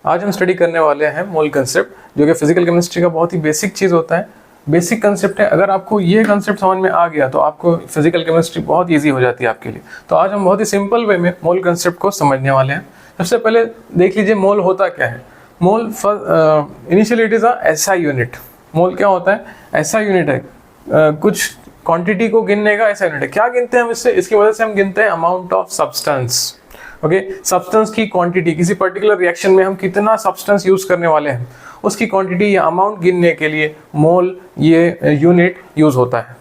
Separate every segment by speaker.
Speaker 1: आज हम स्टडी करने वाले हैं मोल कंसेप्ट, जो कि फिजिकल केमिस्ट्री का बहुत ही बेसिक चीज़ होता है, बेसिक कंसेप्ट है। अगर आपको ये कंसेप्ट समझ में आ गया तो आपको फिजिकल केमिस्ट्री बहुत इजी हो जाती है आपके लिए। तो आज हम बहुत ही सिंपल वे में मोल कंसेप्ट को समझने वाले हैं। सबसे पहले देख लीजिए मोल होता क्या है। Mole initially it is a SI unit. Mole क्या होता है? ऐसा यूनिट है, कुछ क्वांटिटी को गिनने का ऐसा यूनिट है। क्या गिनते हैं हम इससे? इसकी वजह से हम गिनते हैं amount of substance. Okay, substance की क्वांटिटी, किसी पर्टिकुलर रिएक्शन में हम कितना सब्सटेंस यूज करने वाले हैं उसकी क्वांटिटी या अमाउंट गिनने के लिए मोल ये यूनिट यूज होता है।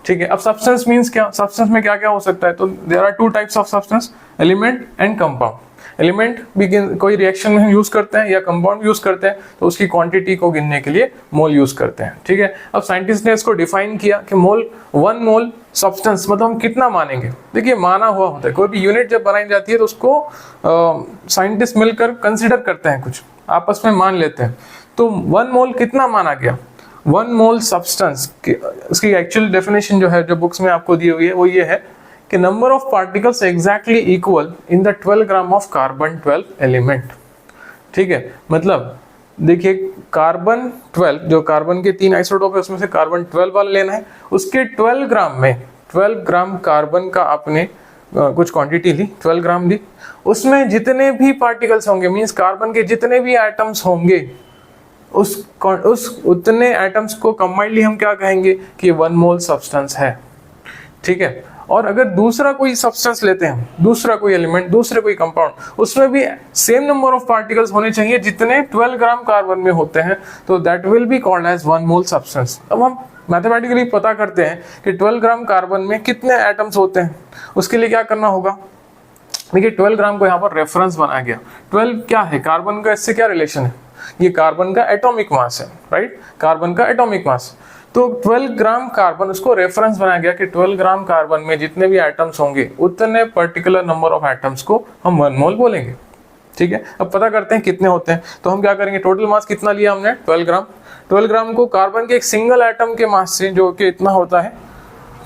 Speaker 1: ठीक है, अब सब्सटेंस मींस क्या? सब्सटेंस में क्या क्या हो सकता है? तो there are two types of substance, element and compound. Element भी कोई रिएक्शन में हम यूज करते हैं या कंपाउंड यूज करते हैं तो उसकी क्वांटिटी को गिनने के लिए मोल यूज करते हैं। ठीक है, अब साइंटिस्ट ने इसको डिफाइन किया कि मोल, 1 मोल सब्सटेंस मतलब हम कितना मानेंगे। देखिए, माना हुआ होता है, कोई भी यूनिट जब बनाई जाती है तो उसको साइंटिस्ट मिलकर कंसिडर करते हैं, कुछ आपस में मान लेते हैं। तो 1 मोल कितना माना गया? 1 मोल सब्सटेंस इसकी एक्चुअल डेफिनेशन जो है, जो बुक्स में आपको दी हुई है, वो ये है कि number of particles exactly equal in the 12 gram of carbon 12 element. ठीक है, मतलब देखिए कार्बन 12, जो कार्बन के 3 आइसोटोप है उसमें से कार्बन 12 वाला लेना है। उसके 12 ग्राम में 12 ग्राम कार्बन का आपने कुछ क्वांटिटी ली, 12 ग्राम ली। उसमें जितने भी पार्टिकल्स होंगे, मींस कार्बन के जितने भी एटम्स होंगे, उस उतने एटम्स को कंबाइनली हम क्या कहेंगे कि 1 मोल सब्सटेंस है। ठीक है, और अगर दूसरा कोई सब्सटेंस लेते हैं, दूसरा कोई एलिमेंट, दूसरे कोई कंपाउंड, उसमें भी सेम नंबर ऑफ पार्टिकल्स होने चाहिए जितने 12 ग्राम कार्बन में होते हैं, तो that will be called as 1 mole substance. अब हम मैथमेटिकली पता करते हैं कि 12 ग्राम कार्बन में कितने एटम्स होते हैं। उसके लिए क्या करना होगा? देखिए 12 ग्राम को यहाँ पर रेफरेंस बनाया गया। 12 क्या है? कार्बन का इससे क्या रिलेशन है? ये कार्बन का एटॉमिक मास है, राइट? कार्बन का एटॉमिक मास। तो 12 ग्राम कार्बन, उसको रेफरेंस बनाया गया कि 12 ग्राम कार्बन में जितने भी एटम्स होंगे उतने पर्टिकुलर नंबर ऑफ एटम्स को हम 1 मोल बोलेंगे। ठीक है, अब पता करते हैं कितने होते हैं। तो हम क्या करेंगे, टोटल मास कितना लिया हमने? 12 ग्राम। 12 ग्राम को कार्बन के एक सिंगल एटम के मास से, जो कि इतना होता है,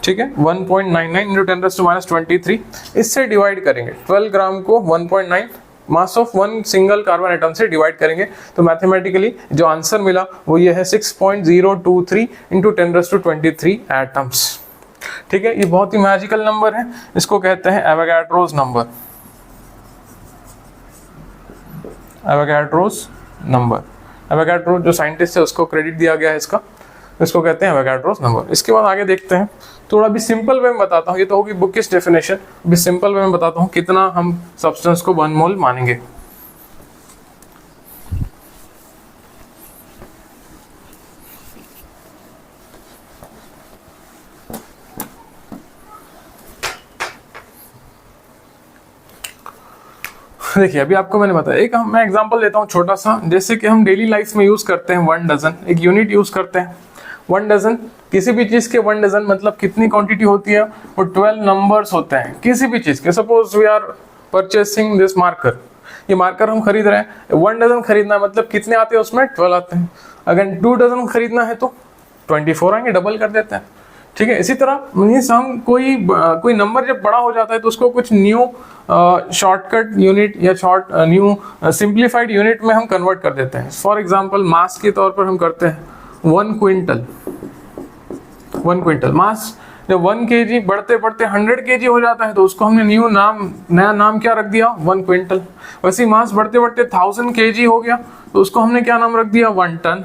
Speaker 1: ठीक है, 1.99 इंटू 10⁻23, इससे डिवाइड करेंगे। 12 ग्राम को 1.9 mass of 1 single carbon atom से डिवाइड करेंगे तो मैथमेटिकली जो आंसर मिला वो ये है 6.023 इंटू 10⁻23 एटम्स। ठीक है, ये बहुत ही मैजिकल नंबर है, इसको कहते हैं Avogadro's number. Avogadro's number, Avogadro जो साइंटिस्ट है उसको क्रेडिट दिया गया है इसको कहते हैं एवोगाड्रोस नंबर। इसके बाद आगे देखते हैं, थोड़ा भी सिंपल वे में बताता हूँ, ये तो होगी बुकिश डेफिनेशन, भी सिंपल वे में बताता हूँ कितना हम सब्सटेंस को 1 मोल मानेंगे। देखिए अभी आपको मैंने बताया, एक मैं एग्जांपल देता हूँ छोटा सा। जैसे कि हम डेली लाइफ में यूज करते हैं 1 डजन, एक यूनिट यूज करते हैं 1 डजन। किसी भी चीज के 1 डजन मतलब कितनी क्वांटिटी होती है? वो 12 नंबर्स होते हैं किसी भी चीज के। Suppose we are purchasing this marker, ये मार्कर हम खरीद रहे हैं, 1 डजन खरीदना है मतलब कितने आते हैं उसमें? 12 आते हैं। अगर 2 डजन खरीदना है तो 24 आएंगे, डबल कर देते हैं। ठीक है, इसी तरह मीन्स हम कोई नंबर जब बड़ा हो जाता है तो उसको कुछ न्यू शॉर्टकट यूनिट या न्यू सिंप्लीफाइड यूनिट में हम कन्वर्ट कर देते हैं। फॉर एग्जांपल मास के तौर पर हम करते हैं 1 क्विंटल। 1 क्विंटल मास, जब 1 kg बढ़ते बढ़ते 100 kg हो जाता है तो उसको हमने नया नाम क्या रख दिया? 1 क्विंटल। वैसे ही मास बढ़ते बढ़ते 1000 kg हो गया तो उसको हमने क्या नाम रख दिया? 1 टन।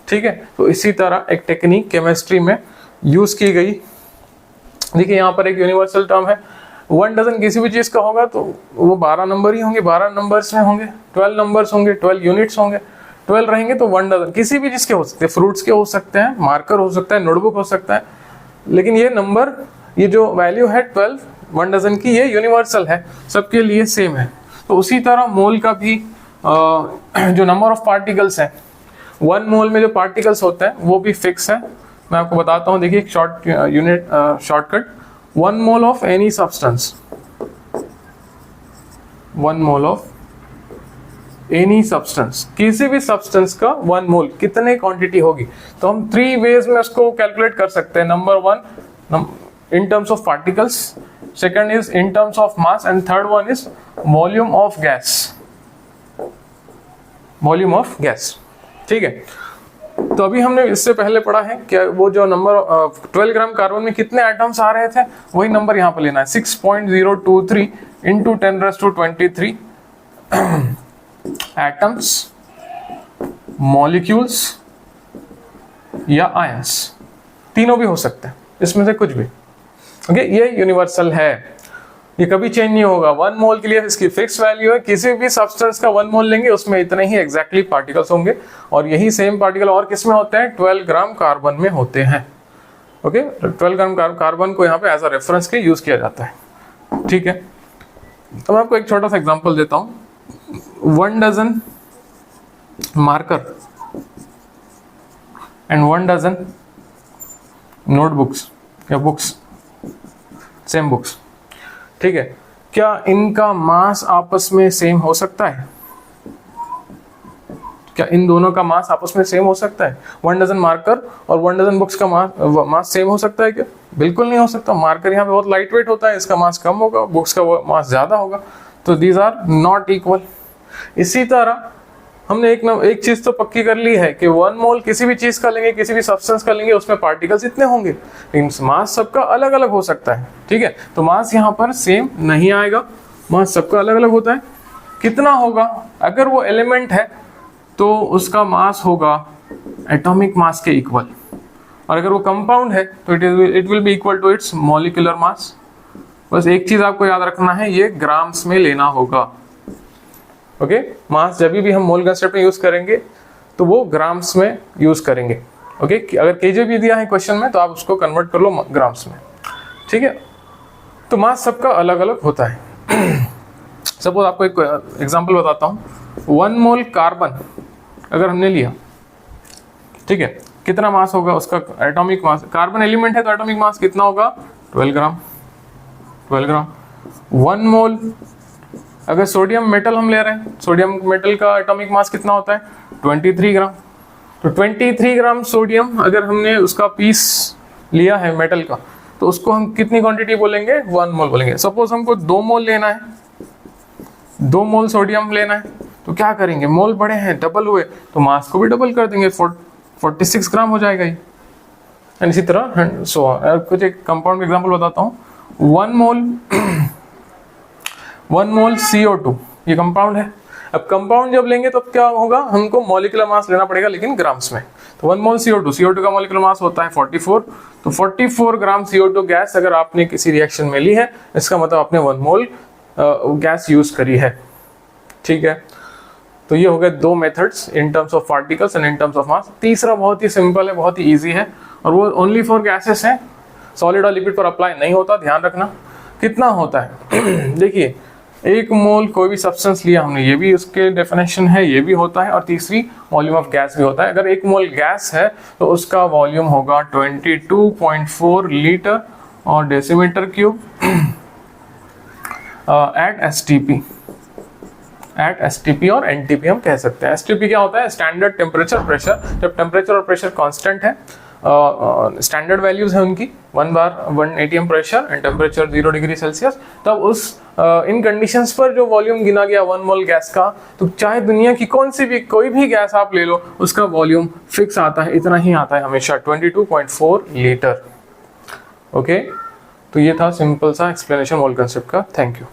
Speaker 1: ठीक है, तो इसी तरह एक टेक्निक केमिस्ट्री में यूज की गई। देखिए यहाँ पर एक यूनिवर्सल टर्म है, 1 डजन किसी भी चीज का होगा तो वो 12 नंबर ही होंगे, 12 नंबर्स में होंगे, 12 नंबर्स होंगे, 12 यूनिट्स होंगे, 12 रहेंगे तो 1 डजन किसी भी चीज के हो सकते हैं। फ्रूट्स के हो सकते हैं, मार्कर हो सकता है, नोटबुक हो सकता है, लेकिन ये नंबर, ये जो वैल्यू है 12 1 डजन की, ये यूनिवर्सल है, सबके लिए सेम है। तो उसी तरह मोल का भी जो नंबर ऑफ पार्टिकल्स है, 1 मोल में जो पार्टिकल्स होते हैं वो भी फिक्स है। मैं आपको बताता हूँ, देखिए एक shortcut, 1 mole of any substance, 1 mole of any substance, किसी भी सब्सटेंस का 1 मोल कितने क्वांटिटी होगी? तो हम 3 वेज में उसको कैलकुलेट कर सकते हैं। Number 1 in terms of particles, second is in terms of mass, and third one is volume of gas. Volume of gas. ठीक है, तो अभी हमने इससे पहले पढ़ा है कि वो जो नंबर 12 ग्राम कार्बन में कितने एटम्स आ रहे थे, वही नंबर यहाँ पर लेना है 6.023 इंटू 10⁻23 एटम्स, मॉलिक्यूल्स या आयंस, तीनों भी हो सकते हैं, इसमें से कुछ भी। ओके, ये यूनिवर्सल है, ये कभी चेंज नहीं होगा। 1 मोल के लिए इसकी फिक्स वैल्यू है, किसी भी सब्सटेंस का 1 मोल लेंगे उसमें इतने ही एग्जैक्टली पार्टिकल्स होंगे, और यही सेम पार्टिकल और किस में होते हैं, 12 ग्राम कार्बन में होते हैं। ओके, 12 ग्राम कार्बन को यहाँ पे एज अ रेफरेंस के यूज किया जाता है। ठीक है, तो मैं आपको एक छोटा सा एग्जांपल देता हूं। 1 dozen marker and 1 dozen notebooks या बुक्स, सेम बुक्स। ठीक है, क्या इनका मास आपस में सेम हो सकता है? क्या इन दोनों का मास आपस में सेम हो सकता है? 1 डजन मार्कर और 1 डजन बुक्स का मास सेम हो सकता है क्या? बिल्कुल नहीं हो सकता। मार्कर यहाँ पे बहुत लाइट वेट होता है, इसका मास कम होगा, बुक्स का मास ज्यादा होगा, तो दीज आर नॉट इक्वल। इसी तरह हमने एक चीज तो पक्की कर ली है कि 1 मोल किसी भी चीज का लेंगे, किसी भी सब्सटेंस का लेंगे, उसमें पार्टिकल्स इतने होंगे, लेकिन मास सबका अलग अलग हो सकता है। ठीक है, तो मास यहाँ पर सेम नहीं आएगा, मास सबका अलग अलग होता है। कितना होगा? अगर वो एलिमेंट है तो उसका मास होगा एटॉमिक मास के इक्वल, और अगर वो कंपाउंड है तो it will be equal to its molecular mass. बस एक चीज आपको याद रखना है, ये ग्राम्स में लेना होगा। ओके, मास जब भी हम मोल कंसेप्ट में यूज करेंगे तो वो ग्राम्स में यूज करेंगे। ओके, अगर केजी भी दिया है क्वेश्चन में तो आप उसको कन्वर्ट कर लो ग्राम्स में। ठीक है, तो मास सबका अलग अलग होता है। सपोज आपको एक एग्जांपल बताता हूँ। 1 मोल कार्बन अगर हमने लिया, ठीक है, कितना मास होगा उसका? एटॉमिक मास, कार्बन एलिमेंट है तो एटॉमिक मास कितना होगा? 12 ग्राम। 12 ग्राम। 1 मोल अगर सोडियम मेटल हम ले रहे हैं, सोडियम मेटल का एटॉमिक मास कितना होता है? 23 ग्राम। तो 23 ग्राम सोडियम अगर हमने उसका पीस लिया है मेटल का, तो उसको हम कितनी क्वांटिटी बोलेंगे? 1 मोल बोलेंगे। सपोज हमको 2 मोल लेना है, 2 मोल सोडियम लेना है, तो क्या करेंगे? मोल बड़े हैं, डबल हुए, तो मास को भी डबल कर देंगे, 46 ग्राम हो जाएगा ये। एंड इसी तरह सो कुछ एक कंपाउंड एग्जांपल बताता हूँ। 1 मोल CO2 ये कंपाउंड है। अब कंपाउंड जब लेंगे तो क्या होगा? हमको मॉलिक्यूलर मास लेना पड़ेगा, लेकिन ग्राम्स में। तो 1 मोल CO2 का मॉलिक्यूलर मास होता है 44, तो 44 ग्राम CO2 गैस अगर आपने किसी रिएक्शन में ली है, इसका मतलब आपने 1 मोल गैस यूज करी है। ठीक है, तो ये हो गए 2 methods in terms of particles and in terms of mass. तीसरा बहुत ही सिंपल है, बहुत ही इजी है, और वो ओनली फॉर गैसेस है, सॉलिड और लिक्विड पर अप्लाई नहीं होता, ध्यान रखना। कितना होता है? देखिए, 1 मोल कोई भी सब्सटेंस लिया हमने, ये भी उसके डेफिनेशन है, ये भी होता है, और तीसरी वॉल्यूम ऑफ गैस भी होता है। अगर 1 मोल गैस है तो उसका वॉल्यूम होगा 22.4 लीटर और डेसीमीटर क्यूब एट एसटीपी और एनटीपी हम कह सकते हैं। एसटीपी क्या होता है? Standard temperature pressure. जब टेम्परेचर और प्रेशर कांस्टेंट है, स्टैंडर्ड वैल्यूज है उनकी, 1 बार 1 atm pressure and temperature 0 degree Celsius, तब उस इन कंडीशंस पर जो वॉल्यूम गिना गया 1 मोल गैस का, तो चाहे दुनिया की कौन सी भी कोई भी गैस आप ले लो, उसका वॉल्यूम फिक्स आता है, इतना ही आता है हमेशा, 22.4 लीटर। ओके, तो ये था सिंपल सा एक्सप्लेनेशन मोल कंसेप्ट का। Thank you.